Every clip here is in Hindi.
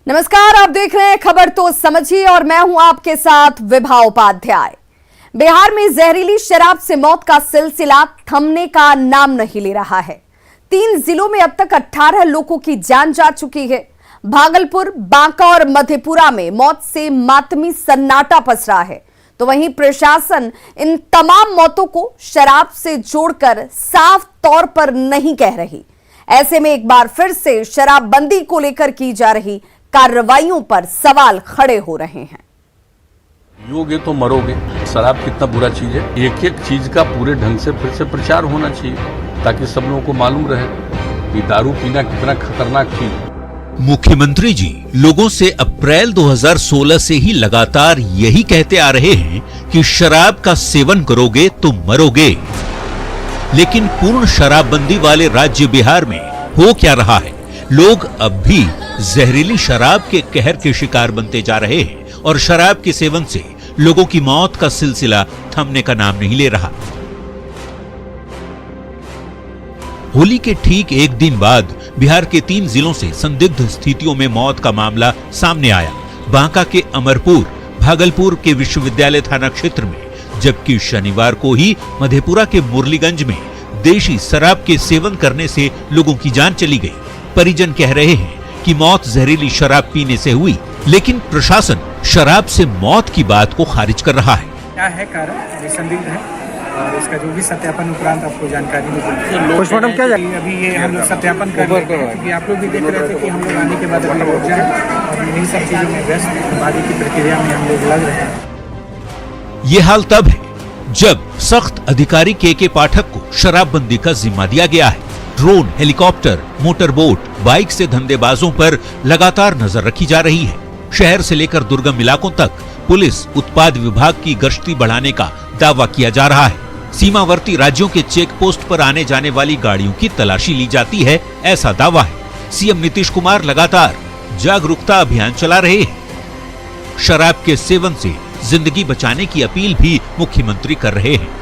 नमस्कार, आप देख रहे हैं खबर तो समझिए और मैं हूं आपके साथ विभा उपाध्याय। बिहार में जहरीली शराब से मौत का सिलसिला थमने का नाम नहीं ले रहा है। 3 जिलों में अब तक 18 लोगों की जान जा चुकी है। भागलपुर, बांका और मधेपुरा में मौत से मातमी सन्नाटा पसरा है, तो वहीं प्रशासन इन तमाम मौतों को शराब से जोड़कर साफ तौर पर नहीं कह रही। ऐसे में एक बार फिर से शराबबंदी को लेकर की जा रही कार्रवाइयों पर सवाल खड़े हो रहे हैं। पियोगे तो मरोगे। शराब कितना बुरा चीज है, एक एक चीज का पूरे ढंग से फिर से प्रचार होना चाहिए ताकि सब लोगों को मालूम रहे कि दारू पीना कितना खतरनाक चीज है। मुख्यमंत्री जी लोगों से अप्रैल 2016 से ही लगातार यही कहते आ रहे हैं कि शराब का सेवन करोगे तो मरोगे, लेकिन पूर्ण शराबबंदी वाले राज्य बिहार में हो क्या रहा है? लोग अब भी जहरीली शराब के कहर के शिकार बनते जा रहे हैं और शराब के सेवन से लोगों की मौत का सिलसिला थमने का नाम नहीं ले रहा। होली के ठीक एक दिन बाद बिहार के 3 जिलों से संदिग्ध स्थितियों में मौत का मामला सामने आया। बांका के अमरपुर, भागलपुर के विश्वविद्यालय थाना क्षेत्र में, जबकि शनिवार को ही मधेपुरा के मुरलीगंज में देशी शराब के सेवन करने से लोगों की जान चली गई। परिजन कह रहे हैं कि मौत जहरीली शराब पीने से हुई, लेकिन प्रशासन शराब से मौत की बात को खारिज कर रहा है। क्या है कारण, ये संदिग्ध है और इसका जो भी सत्यापन उपरांत आपको जानकारी मिलेगी। पोस्टमार्टम क्या जाएगी अभी ये हम लोग सत्यापन कर रहे हैं, क्योंकि आप लोग भी देख रहे थे कि हम लोग आने के बाद अभी पहुंचे हैं और यही सब चीजों में व्यस्त आगे की प्रक्रिया में हम लोग लग रहे हैं। ये हाल तब है जब सख्त अधिकारी के पाठक को शराबबंदी का जिम्मा दिया गया है। Drone, helicopter, motor boat, bike से धंधेबाजों पर लगातार नजर रखी जा रही है। शहर से लेकर दुर्गम इलाकों तक पुलिस उत्पाद विभाग की गश्ती बढ़ाने का दावा किया जा रहा है। सीमावर्ती राज्यों के चेक पोस्ट पर आने जाने वाली गाड़ियों की तलाशी ली जाती है, ऐसा दावा है। सीएम नीतीश कुमार लगातार जागरूकता अभियान चला रहे हैं। शराब के सेवन से जिंदगी बचाने की अपील भी मुख्यमंत्री कर रहे हैं।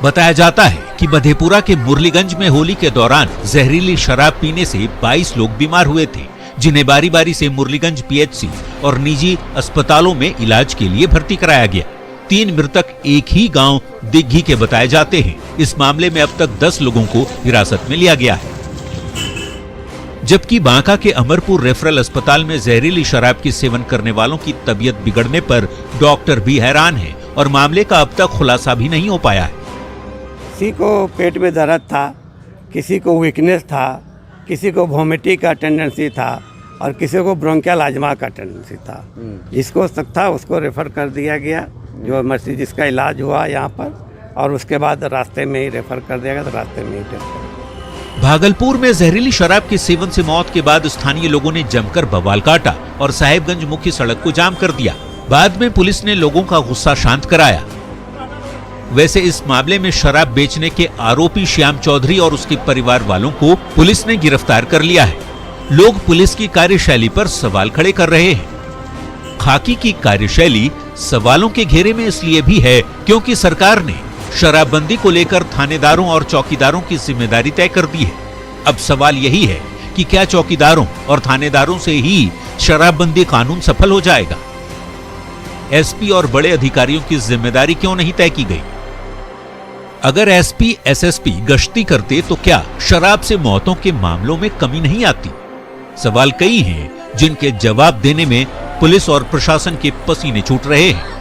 बताया जाता है कि मधेपुरा के मुरलीगंज में होली के दौरान जहरीली शराब पीने से 22 लोग बीमार हुए थे, जिन्हें बारी बारी से मुरलीगंज पीएचसी और निजी अस्पतालों में इलाज के लिए भर्ती कराया गया। 3 मृतक एक ही गांव दिग्घी के बताए जाते हैं। इस मामले में अब तक 10 लोगों को हिरासत में लिया गया है, जबकि बांका के अमरपुर रेफरल अस्पताल में जहरीली शराब के सेवन करने वालों की तबीयत बिगड़ने पर डॉक्टर भी हैरान है और मामले का अब तक खुलासा भी नहीं हो पाया है। किसी को पेट में दर्द था, किसी को वीकनेस था, किसी को वोमिटिंग का टेंडेंसी था और किसी को ब्रोंकियल अजमा का टेंडेंसी था। जिसको शक था उसको रेफ़र कर दिया गया, जो मर्सी जिसका इलाज हुआ यहाँ पर, और उसके बाद रास्ते में ही रेफ़र कर दिया गया, तो रास्ते में ही डेथ। भागलपुर में जहरीली शराब के सेवन से मौत के बाद स्थानीय लोगों ने जमकर बवाल काटा और साहेबगंज मुख्य सड़क को जाम कर दिया। बाद में पुलिस ने लोगों का गुस्सा शांत कराया। वैसे इस मामले में शराब बेचने के आरोपी श्याम चौधरी और उसके परिवार वालों को पुलिस ने गिरफ्तार कर लिया है। लोग पुलिस की कार्यशैली पर सवाल खड़े कर रहे हैं। खाकी की कार्यशैली सवालों के घेरे में इसलिए भी है क्योंकि सरकार ने शराबबंदी को लेकर थानेदारों और चौकीदारों की जिम्मेदारी तय कर दी है। अब सवाल यही है कि क्या चौकीदारों और थानेदारों से ही शराबबंदी कानून सफल हो जाएगा? एसपी और बड़े अधिकारियों की जिम्मेदारी क्यों नहीं तय की गई? अगर एसपी, एसएसपी गश्ती करते तो क्या शराब से मौतों के मामलों में कमी नहीं आती? सवाल कई हैं जिनके जवाब देने में पुलिस और प्रशासन के पसीने छूट रहे हैं।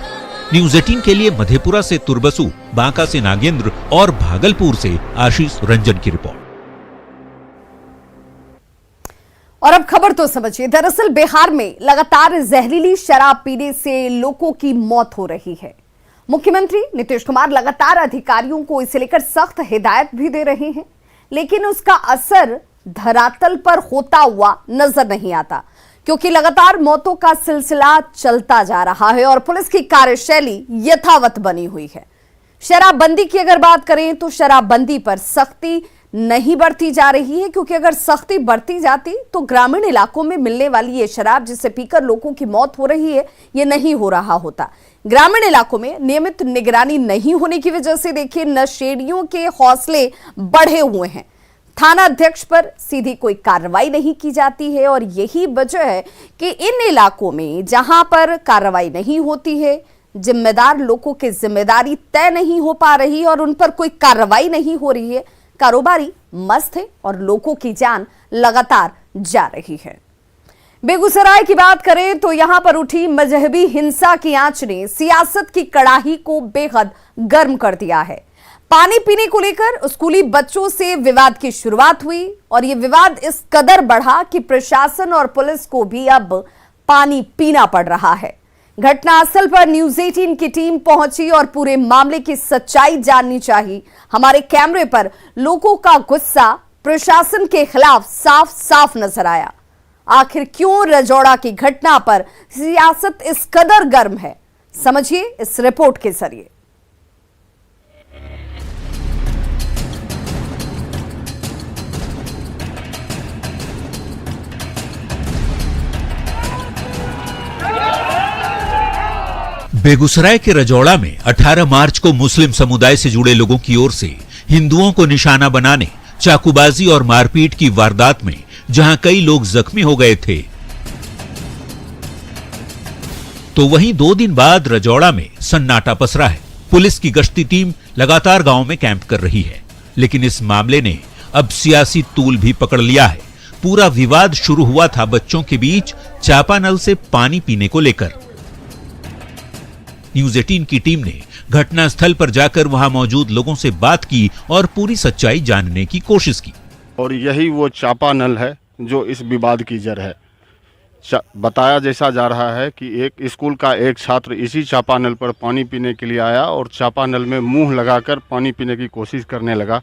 न्यूज़ 18 के लिए मधेपुरा से तुरबसु, बांका से नागेंद्र और भागलपुर से आशीष रंजन की रिपोर्ट। और अब खबर तो समझिए। दरअसल बिहार में लगातार जहरीली शराब पीने से लोगों की मौत हो रही है। मुख्यमंत्री नीतीश कुमार लगातार अधिकारियों को इसे लेकर सख्त हिदायत भी दे रहे हैं, लेकिन उसका असर धरातल पर होता हुआ नजर नहीं आता, क्योंकि लगातार मौतों का सिलसिला चलता जा रहा है और पुलिस की कार्यशैली यथावत बनी हुई है। शराबबंदी की अगर बात करें तो शराबबंदी पर सख्ती नहीं बढ़ती जा रही है, क्योंकि अगर सख्ती बढ़ती जाती तो ग्रामीण इलाकों में मिलने वाली ये शराब जिससे पीकर लोगों की मौत हो रही है, ये नहीं हो रहा होता। ग्रामीण इलाकों में नियमित निगरानी नहीं होने की वजह से देखिए नशेड़ियों के हौसले बढ़े हुए हैं। थाना अध्यक्ष पर सीधी कोई कार्रवाई नहीं की जाती है और यही वजह है कि इन इलाकों में जहां पर कार्रवाई नहीं होती है, जिम्मेदार लोगों की जिम्मेदारी तय नहीं हो पा रही और उन पर कोई कार्रवाई नहीं हो रही है, कारोबारी मस्त है और लोगों की जान लगातार जा रही है। बेगूसराय की बात करें तो यहां पर उठी मजहबी हिंसा की आंच ने सियासत की कड़ाही को बेहद गर्म कर दिया है। पानी पीने को लेकर स्कूली बच्चों से विवाद की शुरुआत हुई और यह विवाद इस कदर बढ़ा कि प्रशासन और पुलिस को भी अब पानी पीना पड़ रहा है। घटनास्थल पर न्यूज़ 18 की टीम पहुंची और पूरे मामले की सच्चाई जाननी चाहिए। हमारे कैमरे पर लोगों का गुस्सा प्रशासन के खिलाफ साफ साफ नजर आया। आखिर क्यों रजौड़ा की घटना पर सियासत इस कदर गर्म है, समझिए इस रिपोर्ट के जरिए। बेगूसराय के रजौड़ा में 18 मार्च को मुस्लिम समुदाय से जुड़े लोगों की ओर से हिंदुओं को निशाना बनाने, चाकूबाजी और मारपीट की वारदात में जहां कई लोग जख्मी हो गए थे, तो वहीं 2 दिन बाद रजौड़ा में सन्नाटा पसरा है। पुलिस की गश्ती टीम लगातार गांव में कैंप कर रही है, लेकिन इस मामले ने अब सियासी तूल भी पकड़ लिया है। पूरा विवाद शुरू हुआ था बच्चों के बीच चापानल से पानी पीने को लेकर। न्यूज़ 18 की टीम ने घटनास्थल पर जाकर वहां मौजूद लोगों से बात की और पूरी सच्चाई जानने की कोशिश की। और यही वो चापानल है जो इस विवाद की जड़ है। बताया जैसा जा रहा है कि एक स्कूल का एक छात्र इसी चापानल पर पानी पीने के लिए आया और चापानल में मुंह लगाकर पानी पीने की कोशिश करने लगा।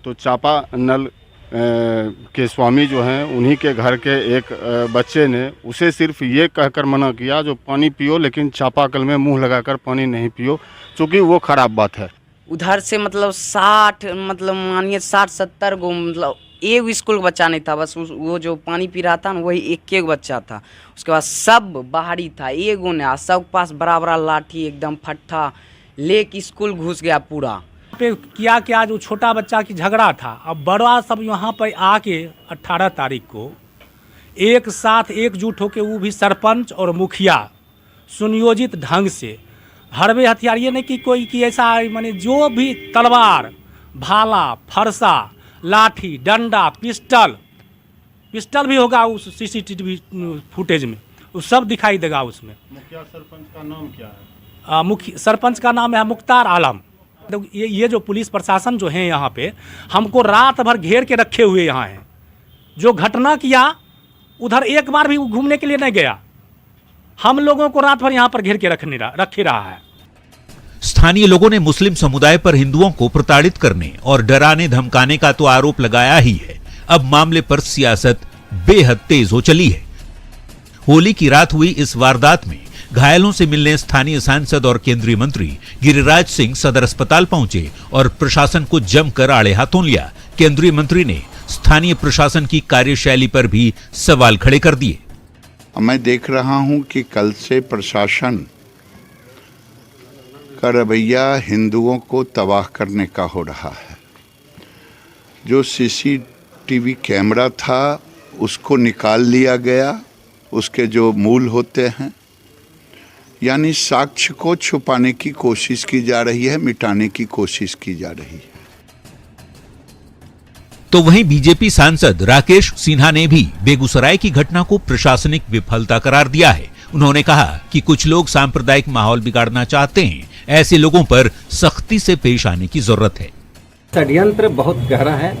तो चापानल के स्वामी जो हैं उन्हीं के घर के एक बच्चे ने उसे सिर्फ ये कहकर मना किया जो पानी पियो, लेकिन चापाकल में मुंह लगाकर पानी नहीं पियो, क्योंकि वो खराब बात है। उधर से मतलब 60 मतलब मानिए 60-70 गो मतलब एक स्कूल का बच्चा नहीं था, बस वो जो पानी पी रहा था ना वही एक बच्चा था। उसके बाद सब बाहरी था, एगो ने सब पास बड़ा बड़ा लाठी एकदम फट्टा लेके स्कूल घुस गया पूरा। पे किया कि आज वो छोटा बच्चा की झगड़ा था, अब बड़ा सब यहाँ पर आके 18 तारीख को एक साथ एकजुट होके वो भी सरपंच और मुखिया सुनियोजित ढंग से हड़बे हथियार, ये नहीं कि कोई कि ऐसा माने जो भी तलवार, भाला, फरसा, लाठी, डंडा, पिस्टल भी होगा उस CCTV फुटेज में, वो सब दिखाई देगा उसमें। मुखिया सरपंच का नाम क्या है? मुखिया सरपंच का नाम है मुख्तार आलम। ये जो पुलिस प्रशासन जो है यहाँ पे हमको रात भर घेर के रखे हुए यहाँ है। जो घटना किया उधर एक बार भी घूमने के लिए नहीं गया, हम लोगों को रात भर यहाँ पर घेर के रखे रहा है। स्थानीय लोगों ने मुस्लिम समुदाय पर हिंदुओं को प्रताड़ित करने और डराने धमकाने का तो आरोप लगाया ही है। अब मामले पर सियासत बेहद तेज हो चली है। होली की रात हुई इस वारदात में घायलों से मिलने स्थानीय सांसद और केंद्रीय मंत्री गिरिराज सिंह सदर अस्पताल पहुंचे और प्रशासन को जमकर आड़े हाथों लिया। केंद्रीय मंत्री ने स्थानीय प्रशासन की कार्यशैली पर भी सवाल खड़े कर दिए। मैं देख रहा हूं कि कल से प्रशासन का रवैया हिंदुओं को तबाह करने का हो रहा है। जो CCTV कैमरा था उसको निकाल लिया गया, उसके जो मूल होते हैं, यानी साक्ष्य को छुपाने की कोशिश की जा रही है, मिटाने की कोशिश की जा रही है। तो वहीं बीजेपी सांसद राकेश सिन्हा ने भी बेगूसराय की घटना को प्रशासनिक विफलता करार दिया है। उन्होंने कहा कि कुछ लोग सांप्रदायिक माहौल बिगाड़ना चाहते हैं, ऐसे लोगों पर सख्ती से पेश आने की जरूरत है। षड्यंत्र बहुत गहरा है।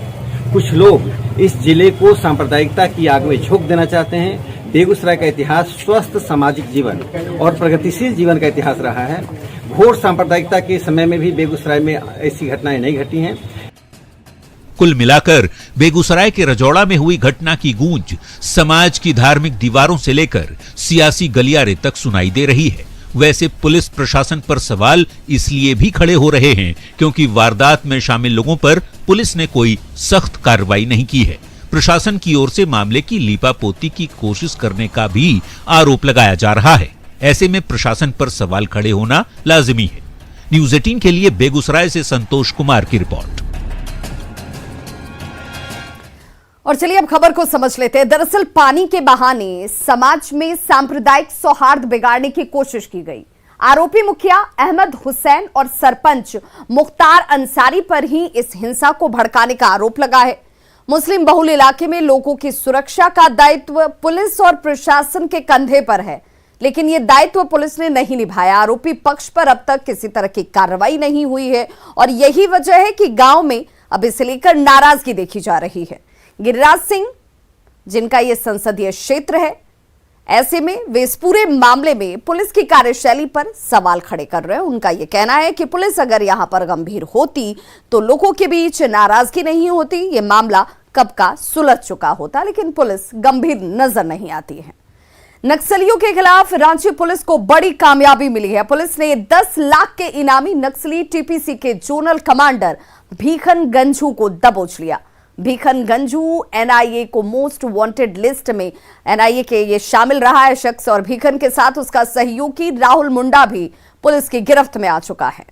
कुछ लोग इस जिले को सांप्रदायिकता की आग में झोंक देना चाहते हैं। बेगूसराय का इतिहास स्वस्थ सामाजिक जीवन और प्रगतिशील जीवन का इतिहास रहा है। घोर सांप्रदायिकता के समय में भी बेगूसराय में ऐसी घटनाएं नहीं घटी हैं। कुल मिलाकर बेगूसराय के रजौड़ा में हुई घटना की गूंज समाज की धार्मिक दीवारों से लेकर सियासी गलियारे तक सुनाई दे रही है। वैसे पुलिस प्रशासन पर सवाल इसलिए भी खड़े हो रहे हैं क्योंकि वारदात में शामिल लोगों पर पुलिस ने कोई सख्त कार्रवाई नहीं की है। प्रशासन की ओर से मामले की लीपापोती की कोशिश करने का भी आरोप लगाया जा रहा है। ऐसे में प्रशासन पर सवाल खड़े होना लाजिमी है। न्यूज़ 18 के लिए बेगूसराय से संतोष कुमार की रिपोर्ट। और चलिए अब खबर को समझ लेते हैं। दरअसल पानी के बहाने समाज में सांप्रदायिक सौहार्द बिगाड़ने की कोशिश की गई। आरोपी मुखिया अहमद हुसैन और सरपंच मुख्तार अंसारी पर ही इस हिंसा को भड़काने का आरोप लगा है। मुस्लिम बहुल इलाके में लोगों की सुरक्षा का दायित्व पुलिस और प्रशासन के कंधे पर है, लेकिन यह दायित्व पुलिस ने नहीं निभाया। आरोपी पक्ष पर अब तक किसी तरह की कार्रवाई नहीं हुई है और यही वजह है कि गांव में अब इसे लेकर नाराजगी देखी जा रही है। गिरिराज सिंह जिनका यह संसदीय क्षेत्र है, ऐसे में वे इस पूरे मामले में पुलिस की कार्यशैली पर सवाल खड़े कर रहे हैं। उनका यह कहना है कि पुलिस अगर यहां पर गंभीर होती तो लोगों के बीच नाराजगी नहीं होती, यह मामला कब का सुलझ चुका होता, लेकिन पुलिस गंभीर नजर नहीं आती है। नक्सलियों के खिलाफ रांची पुलिस को बड़ी कामयाबी मिली है। पुलिस ने 10 लाख के इनामी नक्सली टीपीसी के जोनल कमांडर भीखन गंझू को दबोच लिया। भीखन गंझू एनआईए को मोस्ट वांटेड लिस्ट में एनआईए के ये शामिल रहा है शख्स और भीखन के साथ उसका सहयोगी राहुल मुंडा भी पुलिस की गिरफ्त में आ चुका है।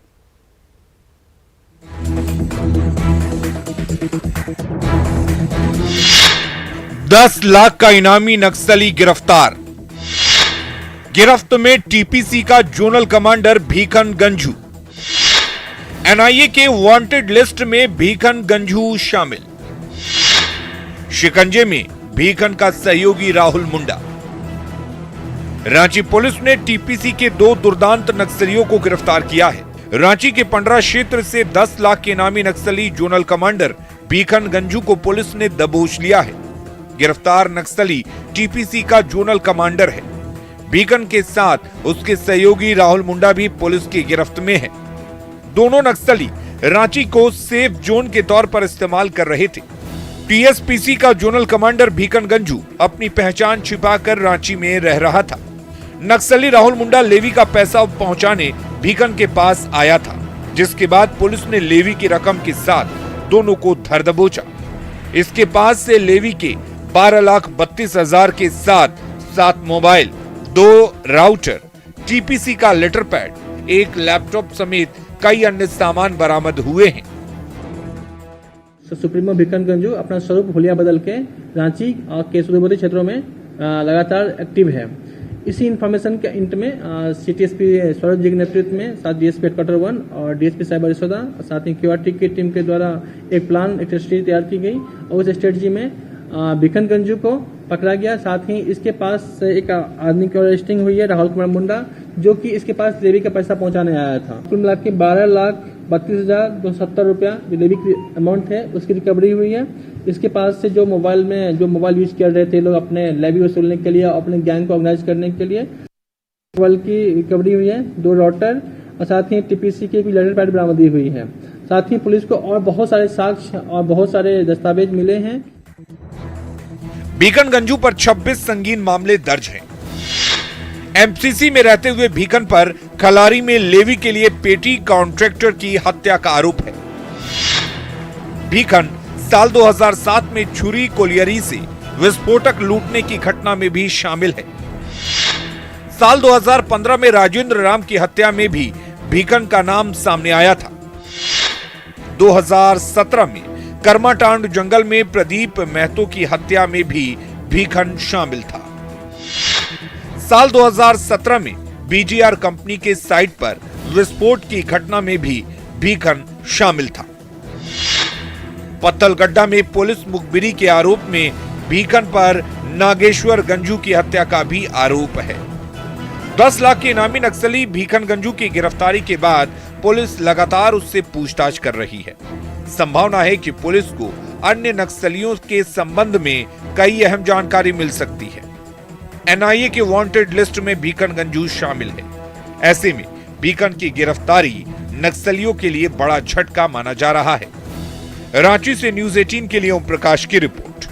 $10 लाख का इनामी नक्सली गिरफ्तार। गिरफ्त में टीपीसी का zonal commander Bhikhan Ganjhu. NIA के वांटेड लिस्ट में भीखन गंझू शामिल। शिकंजे में भीखन का सहयोगी राहुल मुंडा। रांची पुलिस ने टीपीसी के 2 दुर्दांत नक्सलियों को गिरफ्तार किया है। रांची के 15 क्षेत्र से 10 लाख के इनामी नक्सली जोनल कमांडर भीखन गंझू को पुलिस ने दबोच लिया है। गिरफ्तार नक्सली टीपीसी का जोनल कमांडर है। भीखन के साथ उसके सहयोगी राहुल मुंडा भी पुलिस की गिरफ्त में है। दोनों नक्सली रांची को सेफ जोन के तौर पर इस्तेमाल कर रहे थे। टीएसपीसी का जोनल कमांडर भीखन गंझू अपनी पहचान छिपाकर रांची में रह रहा था। नक्सली राहुल मुंडा लेवी का पैसा पहुंचाने भीखन के पास आया था, जिसके बाद पुलिस ने लेवी की रकम के साथ दोनों को धर दबोचा। इसके पास से लेवी के 12,32,000 के साथ 7 मोबाइल, 2 राउटर, टीपीसी का लेटर पैड, 1 लैपटॉप समेत कई अन्य सामान बरामद हुए हैं। सुप्रीमो भीखन गंझू अपना स्वरूप हुलिया बदल के रांची के सुदूरवर्ती क्षेत्रों में लगातार एक्टिव है। इसी इंफॉर्मेशन के इंट में सीटीएसपी स्वरूप जी के नेतृत्व में साथ डीएसपी हेडक्वार्टर 1 और डीएसपी साइबर यशोदा साथ ही क्यूआरटी की टीम के द्वारा एक स्ट्रेटजी तैयार की गई और उस स्ट्रेटजी में भीखन गंझू को पकड़ा गया। साथ ही इसके पास एक आदमी की अरेस्टिंग हुई है, राहुल कुमार मुंडा, जो कि इसके पास लेवी का पैसा पहुंचाने आया था। कुल मिला के 12,32,270 रुपया जो लेवी की अमाउंट है उसकी रिकवरी हुई है। इसके पास से जो मोबाइल यूज कर रहे थे लोग अपने लेवी वसूलने के लिए, अपने गैंग को ऑर्गेनाइज करने के लिए, मोबाइल की रिकवरी हुई है, 2 राउटर और साथ ही टीपीसी की लेटर पैड बरामदी हुई है। साथ ही पुलिस को और बहुत सारे साक्ष्य और बहुत सारे दस्तावेज मिले हैं। भीखन गंझू पर 26 संगीन मामले दर्ज हैं। एमसीसी में रहते हुए भीखन पर खलारी में लेवी के लिए पेटी कॉन्ट्रैक्टर की हत्या का आरोप है। भीखन साल 2007 में छुरी कोलियरी से विस्फोटक लूटने की घटना में भी शामिल है। साल 2015 में राजेंद्र राम की हत्या में भी भीखन का नाम सामने आया था। 2017 में कर्माटांड जंगल में प्रदीप महतो की हत्या में भी भीखन शामिल था। साल 2017 में बीजीआर कंपनी के साइट पर विस्फोट की घटना में भी भीखन शामिल था। पत्थलगड्ढा में पुलिस मुखबिरी के आरोप में भीखन पर नागेश्वर गंझू की हत्या का भी आरोप है। 10 लाख के इनामी नक्सली भीखन गंझू की गिरफ्तारी के बाद पुलिस लगातार उससे पूछताछ कर रही है। संभावना है कि पुलिस को अन्य नक्सलियों के संबंध में कई अहम जानकारी मिल सकती है। एनआईए के वांटेड लिस्ट में भीखन गंझू शामिल है। ऐसे में भीखन की गिरफ्तारी नक्सलियों के लिए बड़ा झटका माना जा रहा है। रांची से न्यूज़ 18 के लिए ओम प्रकाश की रिपोर्ट।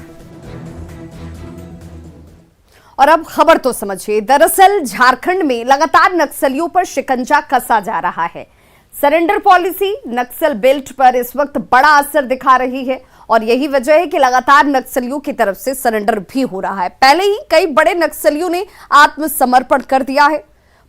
और अब खबर तो समझिए। दरअसल झारखंड में लगातार नक्सलियों पर शिकंजा कसा जा रहा है। सरेंडर पॉलिसी नक्सल बेल्ट पर इस वक्त बड़ा असर दिखा रही है और यही वजह है कि लगातार नक्सलियों की तरफ से सरेंडर भी हो रहा है। पहले ही कई बड़े नक्सलियों ने आत्मसमर्पण कर दिया है।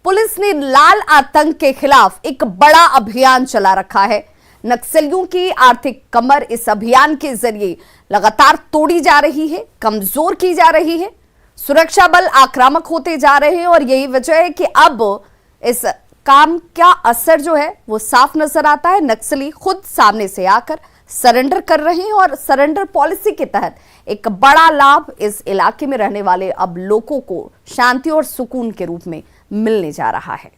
पुलिस ने लाल आतंक के खिलाफ एक बड़ा अभियान चला रखा है। नक्सलियों की आर्थिक कमर इस अभियान के जरिए लगातार तोड़ी जा रही है, कमजोर की जा रही है। सुरक्षा बल आक्रामक होते जा रहे हैं और यही वजह है कि अब इस काम का असर जो है वो साफ नजर आता है। नक्सली खुद सामने से आकर सरेंडर कर रहे हैं और सरेंडर पॉलिसी के तहत एक बड़ा लाभ इस इलाके में रहने वाले अब लोगों को शांति और सुकून के रूप में मिलने जा रहा है।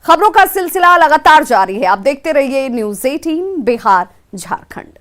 खबरों का सिलसिला लगातार जारी है। आप देखते रहिए न्यूज़ 18 बिहार झारखंड।